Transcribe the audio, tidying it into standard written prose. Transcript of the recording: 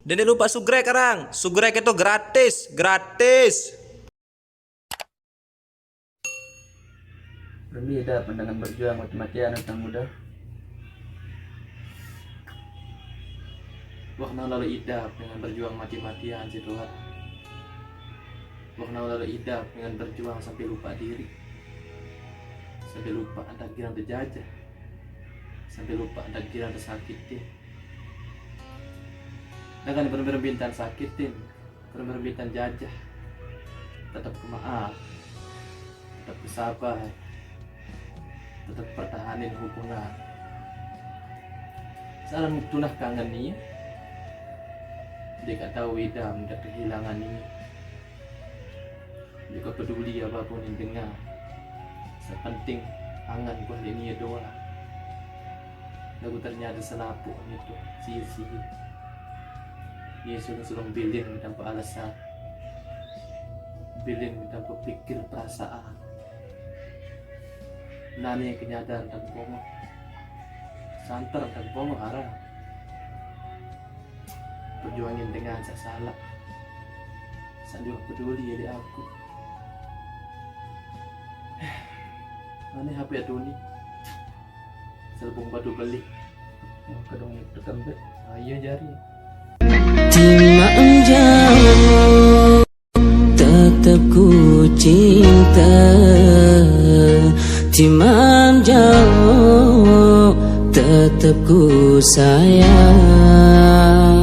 Dan jangan lupa sugrek sekarang. Sugrek itu gratis, gratis. Berbeda pandangan berjuang mati-matian anak muda. Wakna lalu idap dengan berjuang mati-matian si Tuhan. Wakna lalu idap dengan berjuang sampai lupa diri. Sampai lupa anda kira terjajah. Sampai lupa anda kira tersakitin. Dengan benar-benar bintan sakitin, benar-benar bintan jajah. Tetap maaf, tetap bersabar, tetap pertahanin hubungan. Salam tunah kangen nih. Dia tak tahu idam dan kehilangan ini. Dia kau peduli apapun yang dengar. Sepenting angan gua ini doa. Lagu ternyata selapuk itu sia-sia. Dia sudah bilin tanpa alasan, bilin tanpa pikir perasaan. Nani yang kenyadar dan bohong, santer dan bohong arah. Perjuangin dengan saya salah, saya juga peduli ya di aku. Mana HP Adoni? Selbung batu beli. Oh, kadang itu kembali. Iya jari. Timang jauh, tetap ku cinta. Timang jauh, tetap ku sayang.